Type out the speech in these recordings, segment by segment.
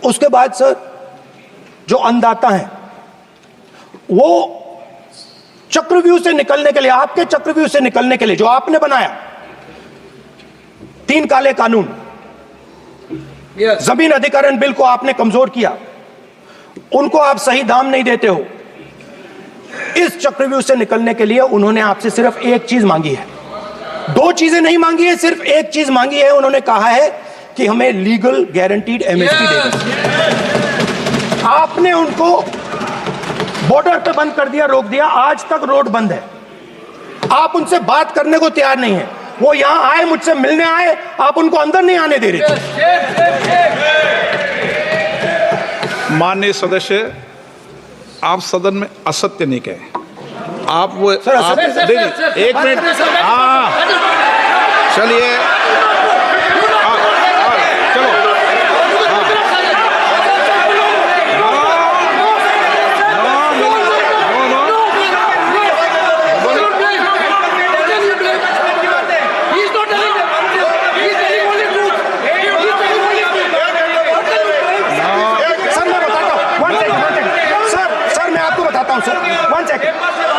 उसके बाद सर जो अन्नदाता हैं वो चक्रव्यूह से निकलने के लिए, आपके चक्रव्यूह से निकलने के लिए जो आपने बनाया 3 काले कानून, जमीन अधिग्रहण बिल को आपने कमजोर किया, उनको आप सही दाम नहीं देते हो। इस चक्रव्यूह से निकलने के लिए उन्होंने आपसे सिर्फ एक चीज मांगी है, 2 चीजें नहीं मांगी है, सिर्फ एक चीज मांगी है। उन्होंने कहा है कि हमें लीगल गारंटीड एमएसपी दे दो। आपने उनको बॉर्डर पे बंद कर दिया, रोक दिया, आज तक रोड बंद है। आप उनसे बात करने को तैयार नहीं है। वो यहां आए, मुझसे मिलने आए, आप उनको अंदर नहीं आने दे रहे थे। माननीय सदस्य, आप सदन में असत्य नहीं कहे। आप वो सर, आप देखिए, 1 मिनट, हाँ चलिए, चलो,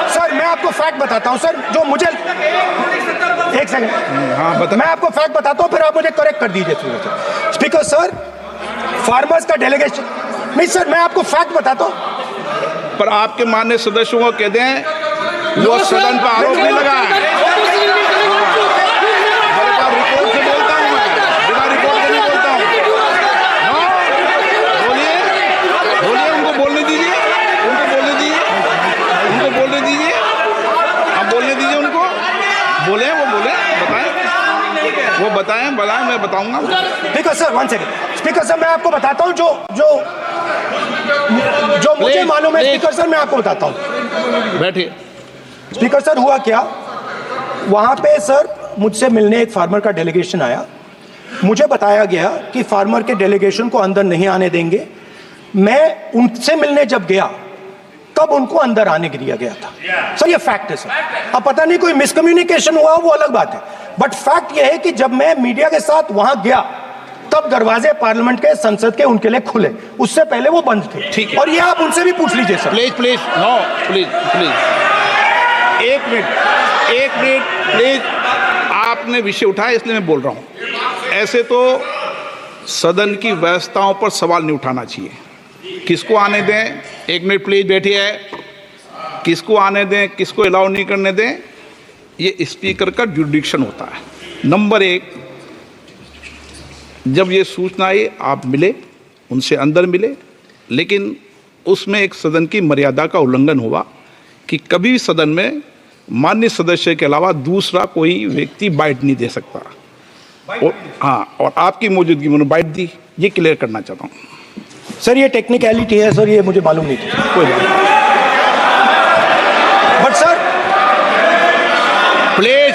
सर मैं आपको फैक्ट बताता हूं सर, जो मुझे एक सेकंड, हाँ बता, मैं आपको फैक्ट बताता हूं, फिर आप मुझे करेक्ट कर दीजिए। स्पीकर सर, फार्मर्स का डेलीगेशन नहीं सर, मैं आपको फैक्ट बताता हूं। पर आपके माननीय सदस्यों को कह दें वो सदन पर आरोप नहीं लगाए। रिपोर्ट से बोलता हूं मैं, बिना रिपोर्ट के नहीं बोलता हूं। बोलिए, बोलिए, उनको बोलने दीजिए, उनको बोलने दीजिए, उनको बोलने दीजिए, आप बोलने दीजिए उनको, बोले, वो बोले, बताएं, वो बताएं, मैं बताऊंगा। Speaker sir 1 second, speaker sir मैं आपको बताता हूं जो मुझे मालूम है। स्पीकर सर मैं आपको बताता हूं, बैठिए। स्पीकर सर हुआ क्या, वहां पे सर मुझसे मिलने एक फार्मर का डेलीगेशन आया, मुझे बताया गया कि फार्मर के डेलीगेशन को अंदर नहीं आने देंगे। मैं उनसे मिलने जब गया तब उनको अंदर आने के दिया गया था। सर ये फैक्ट है सर, अब पता नहीं कोई मिसकम्युनिकेशन हुआ वो अलग बात है, बट फैक्ट ये है कि जब मैं मीडिया के साथ वहां गया तब दरवाजे पार्लियामेंट के, संसद के उनके लिए खुले, उससे पहले वो बंद थे। ठीक है, और ये आप उनसे भी पूछ लीजिए sir. Please please, no please please, 1 minute please, आपने विषय उठाया इसलिए मैं बोल रहा हूं। ऐसे तो सदन की व्यवस्थाओं पर सवाल नहीं उठाना चाहिए। किसको आने दें, 1 मिनट प्लीज बैठिए, किसको आने दें, किसको अलाउ नहीं करने दें, ये स्पीकर का जुरिडिक्शन होता है। नंबर 1, जब ये सूचना आई आप मिले, उनसे अंदर मिले, लेकिन उसमें एक सदन की मर्यादा का उल्लंघन हुआ कि कभी भी सदन में माननीय सदस्य के अलावा दूसरा कोई व्यक्ति बाइट नहीं दे सकता। और हाँ, और आपकी मौजूदगी में बाइट दी, ये क्लियर करना चाहता हूँ। सर ये टेक्निकलिटी है सर, ये मुझे मालूम नहीं थी, कोई बात नहीं। बट सर प्लीज,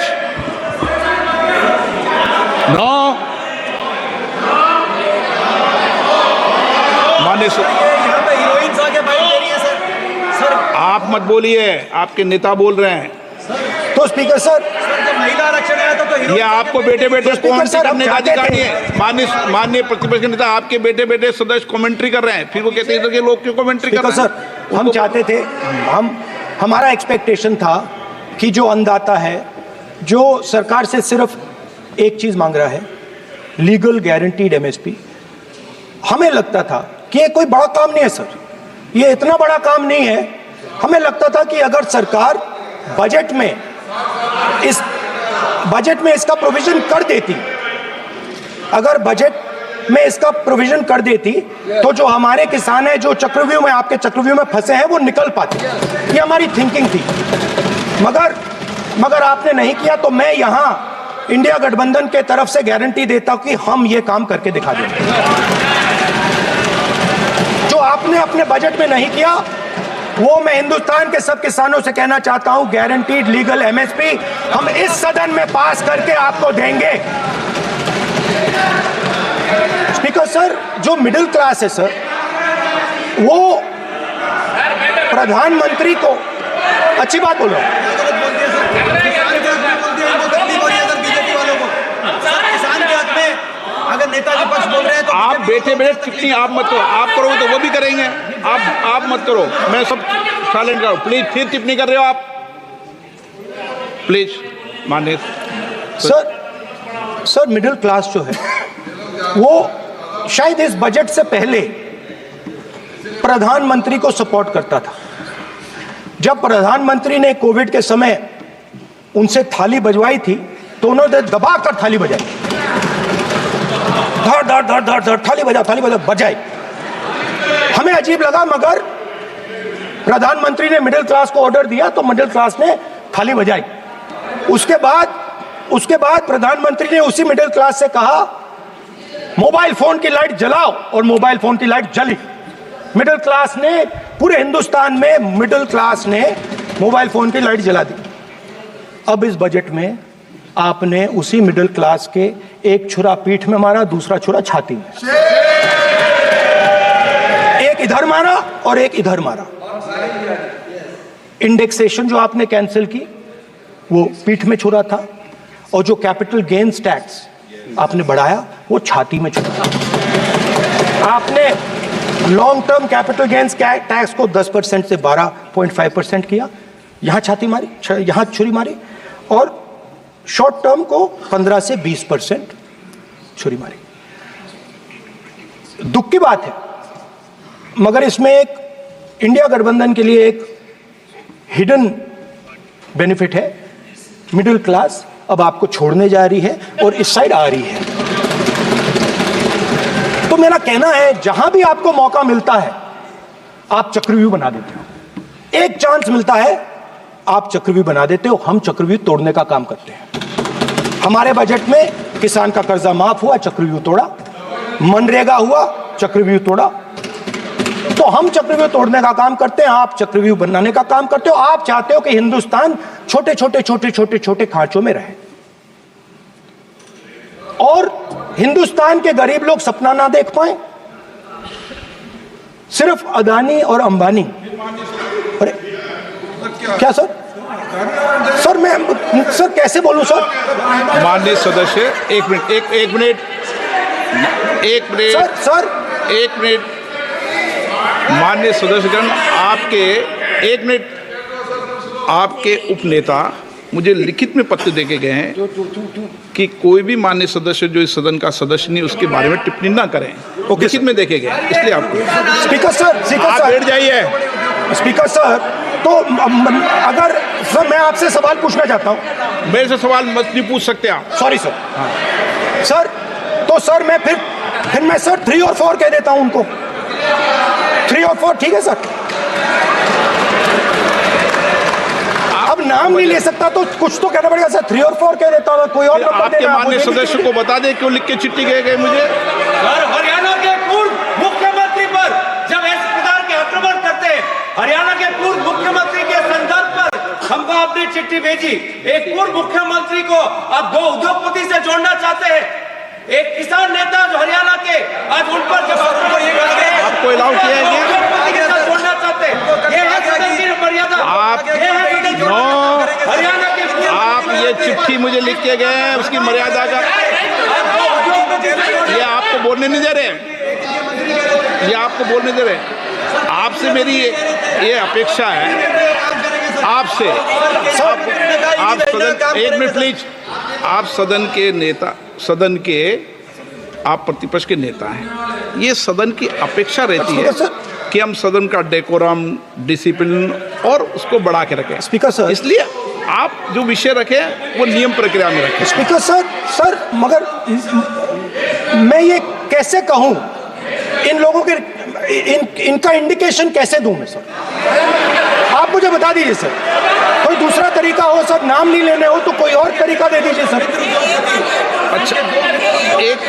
नो, माननीय आप मत बोलिए, आपके नेता बोल रहे हैं। तो स्पीकर सर, महिला आरक्षण आया तो ये आपको बेटे बेटे कमेंट्री करने का अधिकार नहीं है। माननीय प्रतिपक्ष के नेता आपके बेटे बेटे सदस्य कमेंट्री कर रहे हैं, फिर वो कहते हैं कि लोग क्यों कमेंट्री कर रहे हैं। सर हम चाहते थे, हमारा एक्सपेक्टेशन था कि जो अन्नदाता है, जो सरकार से सिर्फ एक चीज मांग रहा है, लीगल गारंटीड एमएसपी, हमें लगता था कि ये कोई बड़ा काम नहीं है सर, ये इतना बड़ा काम नहीं है। हमें लगता था कि अगर सरकार बजट में इसका प्रोविजन कर देती, अगर बजट में इसका प्रोविजन कर देती तो जो हमारे किसान हैं जो चक्रव्यूह में, आपके चक्रव्यूह में फंसे हैं, वो निकल पाते। ये हमारी थिंकिंग थी, मगर आपने नहीं किया। तो मैं यहां इंडिया गठबंधन के तरफ से गारंटी देता हूं कि हम ये काम करके दिखा देंगे। जो आपने अपने बजट में नहीं किया वो मैं हिंदुस्तान के सब किसानों से कहना चाहता हूं, गारंटीड लीगल एमएसपी हम इस सदन में पास करके आपको देंगे। स्पीकर सर, जो मिडिल क्लास है सर, वो प्रधानमंत्री को, अच्छी बात बोलो, बीजेपी वालों को किसान के हक में अगर नेताजी पक्ष बोल रहे हैं तो आप बैठे बैठे टिप्पणी आप मत करो, आप करोगे तो वो भी करेंगे, आप मत करो, मैं सब साइलेंट करो प्लीज। फिर टिप्पणी कर रहे हो आप, प्लीज माननीय सर मिडिल क्लास जो है वो शायद इस बजट से पहले प्रधानमंत्री को सपोर्ट करता था। जब प्रधानमंत्री ने कोविड के समय उनसे थाली बजवाई थी तो उन्होंने दबाकर थाली बजाई, धड़ धड़ धड़ धड़ धड़ थाली बजा बजाई। हमें अजीब लगा, मगर प्रधानमंत्री ने मिडिल क्लास को ऑर्डर दिया तो मिडिल क्लास ने थाली बजाई। उसके बाद प्रधानमंत्री ने उसी मिडिल क्लास से कहा मोबाइल फोन की लाइट जलाओ, और मोबाइल फोन की लाइट जली। मिडिल क्लास ने, पूरे हिंदुस्तान में मिडिल क्लास ने मोबाइल फोन की लाइट जला दी। अब इस बजट में आपने उसी मिडिल क्लास के एक छुरा पीठ में मारा, दूसरा छुरा छाती में, एक इधर मारा और एक इधर मारा। इंडेक्सेशन जो आपने कैंसिल की वो पीठ में छुरा था, और जो कैपिटल गेन्स टैक्स आपने बढ़ाया वो छाती में छुरा। आपने long term capital gains tax को 10% से 12.5% किया, यहां छाती मारी, यहां छुरी मारी, और शॉर्ट टर्म को 15 से 20% छुरी मारी। दुख की बात है, मगर इसमें एक इंडिया गठबंधन के लिए एक हिडन बेनिफिट है। मिडिल क्लास अब आपको छोड़ने जा रही है और इस साइड आ रही है। तो मेरा कहना है, जहां भी आपको मौका मिलता है आप चक्रव्यूह बना देते हो। एक चांस मिलता है आप चक्रव्यूह बना देते हो, हम चक्रव्यूह तोड़ने का काम करते हैं। हमारे बजट में किसान का कर्जा माफ हुआ, चक्रव्यूह तोड़ा, मनरेगा हुआ, चक्रव्यूह तोड़ा। तो हम चक्रव्यूह तोड़ने का काम करते हैं, आप चक्रव्यूह बनाने का काम करते हो। आप चाहते हो कि हिंदुस्तान छोटे छोटे खांचों में रहे, और हिंदुस्तान के गरीब लोग सपना ना देख पाए। सिर्फ अदानी और अंबानी। अरे क्या सर मैं कैसे बोलूं सर? माननीय सदस्य एक मिनट माननीय सदस्यगण, आपके उपनेता मुझे लिखित में पत्र देके गए हैं कि कोई भी माननीय सदस्य जो इस सदन का सदस्य नहीं उसके बारे में टिप्पणी ना करें। लिखित में देखे गए, इसलिए आपको स्पीकर सर आप बैठ जाइए। स्पीकर सर, तो अगर सर मैं आपसे सवाल पूछना चाहता हूं। मेरे से सवाल मत नहीं पूछ सकते आप। Sorry sir. हाँ। सर तो सर मैं फिर मैं सर 3 और 4 कह देता हूं उनको। 3 और 4 ठीक है सर? अब नाम नहीं ले सकता तो कुछ तो कहना पड़ेगा सर। 3 और 4 कह देता हूं, कोई और नंबर आपके माननीय सदस्य को बता दें क्यों लिख के चिट्ठी गए मुझे। हरियाणा के पूर्व मुख्यमंत्री पर जब इस प्रकार के आक्रमण करते हैं, हरियाणा के पूर्व मुख्यमंत्री के संदर्भ पर हमको आपने चिट्ठी भेजी। एक पूर्व मुख्यमंत्री को आप 2 उद्योगपति से जोड़ना चाहते हैं, एक किसान नेता जो हरियाणा के, आज उन पर जब आपको अलाउ किया है उद्योगपति के साथ जोड़ना चाहते हैं, ये है सदन की मर्यादा। हरियाणा के आप ये चिट्ठी मुझे लिख के गए हैं, उसकी मर्यादा का ये आपको बोलने नहीं दे रहे, ये आपको बोलने दे रहे। आपसे मेरी ये अपेक्षा है, आपसे आप सदन, एक मिनट प्लीज, आप सदन के नेता, सदन के आप प्रतिपक्ष के नेता हैं। ये सदन की अपेक्षा रहती है कि हम सदन का डेकोरम, डिसिप्लिन और उसको बढ़ा के रखें। स्पीकर सर, इसलिए आप जो विषय रखें वो नियम प्रक्रिया में रखें। स्पीकर सर मगर मैं ये कैसे कहूं, इन लोगों के इनका इंडिकेशन कैसे दूं मैं सर? आप मुझे बता दीजिए सर, कोई दूसरा तरीका हो सर, नाम नहीं लेने हो तो कोई और तरीका दे दीजिए सर। अच्छा एक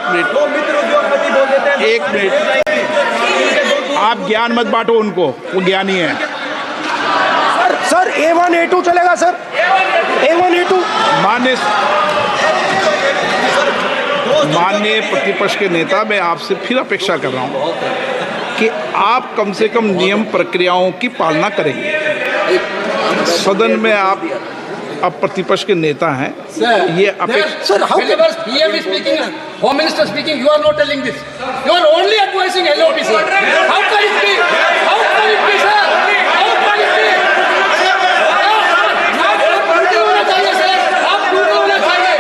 मिनट आप ज्ञान मत बांटो उनको, वो ज्ञानी है। सर A1 A2 चलेगा सर, A1 A2। माननीय प्रतिपक्ष के नेता, मैं आपसे फिर अपेक्षा कर रहा हूं कि आप कम से कम नियम प्रक्रियाओं की पालना करेंगे। सदन में आप अब प्रतिपक्ष के नेता हैं, ये अपेक्षा। Sir, how Whenever PM is speaking, Home Minister speaking, you are not telling this. You are only advising LOP, sir. How can it be? How can it be, sir? How can it be? आप duty होना चाहिए, sir. आप duty होना चाहिए.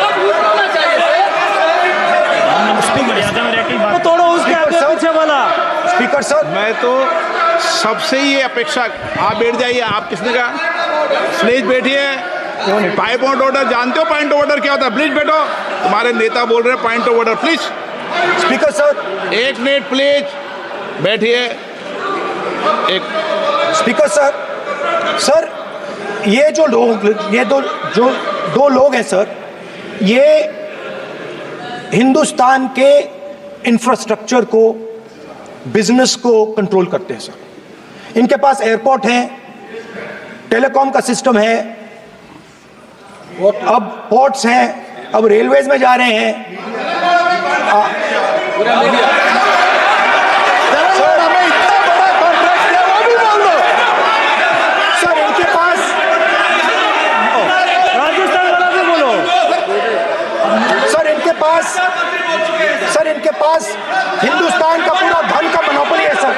आप duty होना चाहिए, sir. तोड़ो उसके आगे पीछे वाला। स्पीकर सर, मैं तो सबसे ये अपेक्षा, आप बैठ जाइए। आप किसने कहा? प्लीज बैठिए। पॉइंट ऑफ ऑर्डर जानते हो? पॉइंट ऑफ ऑर्डर क्या होता है? प्लीज बैठो। तुम्हारे नेता बोल रहे हैं point of order, please. Speaker sir, एक मिनट प्लीज, बैठिए। एक स्पीकर सर, सर ये जो लोग, ये दो लोग हैं सर, ये हिंदुस्तान के इंफ्रास्ट्रक्चर को, बिजनेस को कंट्रोल करते हैं सर। इनके पास एयरपोर्ट है, टेलीकॉम का सिस्टम है, अब पोर्ट्स हैं, अब रेलवेज में जा रहे हैं। सर, हमें इतना बड़ा कॉन्ट्रैक्ट दिया, वो भी बोल दो। सर इनके पास, राजस्थान वाला भी बोलो। सर इनके पास हिंदुस्तान का पूरा धन का मोनोपोली है सर।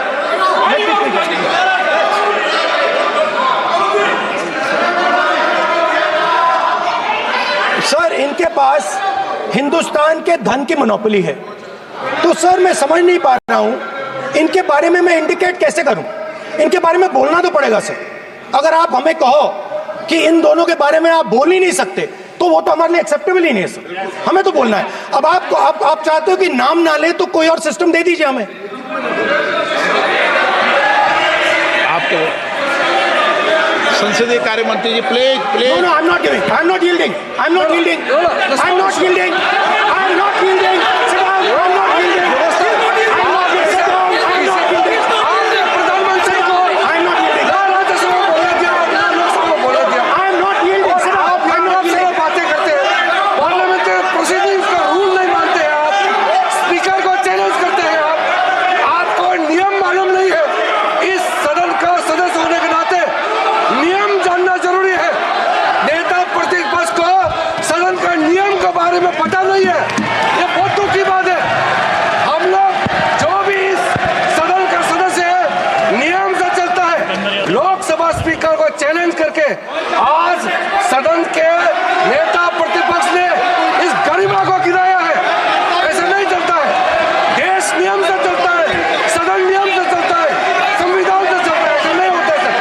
सर इनके पास हिंदुस्तान के धन की मोनोपोली है। तो सर मैं समझ नहीं पा रहा हूं, इनके बारे में मैं इंडिकेट कैसे करूं? इनके बारे में बोलना तो पड़ेगा सर। अगर आप हमें कहो कि इन दोनों के बारे में आप बोल ही नहीं सकते, तो वो तो हमारे लिए एक्सेप्टेबल ही नहीं है सर। हमें तो बोलना है। अब आप चाहते हो कि नाम ना ले, तो कोई और सिस्टम दे दीजिए हमें। आपके संसदीय कार्य मंत्री जी, please please. No, I'm not giving. I'm not yielding. I'm not yielding. I'm not yielding. I'm not yielding. Sit down. I'm not yielding. I'm not yielding. Sit down. I'm not yielding. प्रधानमंत्री को I'm not yielding. Rajya Sabha बोला दिया, लोकसभा बोला दिया। I'm not yielding. Sit down. I'm not आप yielding. बातें करते हैं, पार्लियामेंट्री प्रोसीडिंग्स का रूल नहीं मानते हैं आप, स्पीकर को चैलेंज करते हैं आपको नियम मालूम नहीं है। इस सदन का सदस्य होने के नाते नियम जानना जरूरी है। नेता प्रतिपक्ष को सदन का नियम के बारे में पता नहीं है, ये बहुत दुख की बात है। हम लोग जो भी इस सदन का सदस्य है, नियम से चलता है। लोकसभा स्पीकर को चैलेंज करके आज सदन के नेता प्रतिपक्ष ने इस गरिमा को गिराया है। ऐसे नहीं चलता है। देश नियम से चलता है, सदन नियम से चलता है, संविधान से चलता है। ऐसे नहीं होता है sir.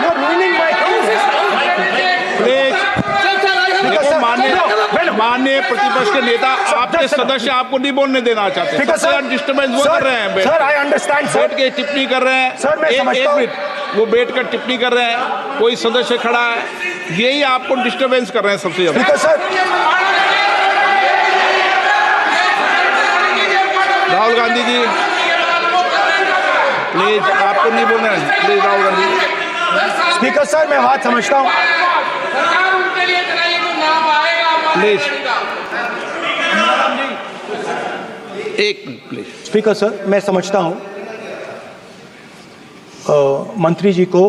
You're ruining my please देखो, माननीय प्रतिपक्ष के नेता, आपके सदस्य आपको नहीं बोलने देना चाहते। Speaker, सबसे sir. डिस्टर्बेंस वो कर रहे हैं। सर आई अंडरस्टैंड बैठ सर। के टिप्पणी कर रहे हैं। सर, मैं एक समझता हूं। मिनट, वो बैठ कर टिप्पणी कर रहे हैं, कोई सदस्य खड़ा है, यही आपको डिस्टर्बेंस कर रहे हैं सबसे ज्यादा। Speaker sir, Rahul Gandhi ji, please, आपको नहीं बोलना है। Please Rahul Gandhi ji. Speaker sir मैं बात समझता हूँ। प्लीज एक मिनट प्लीज। स्पीकर सर मैं समझता हूँ, मंत्री जी को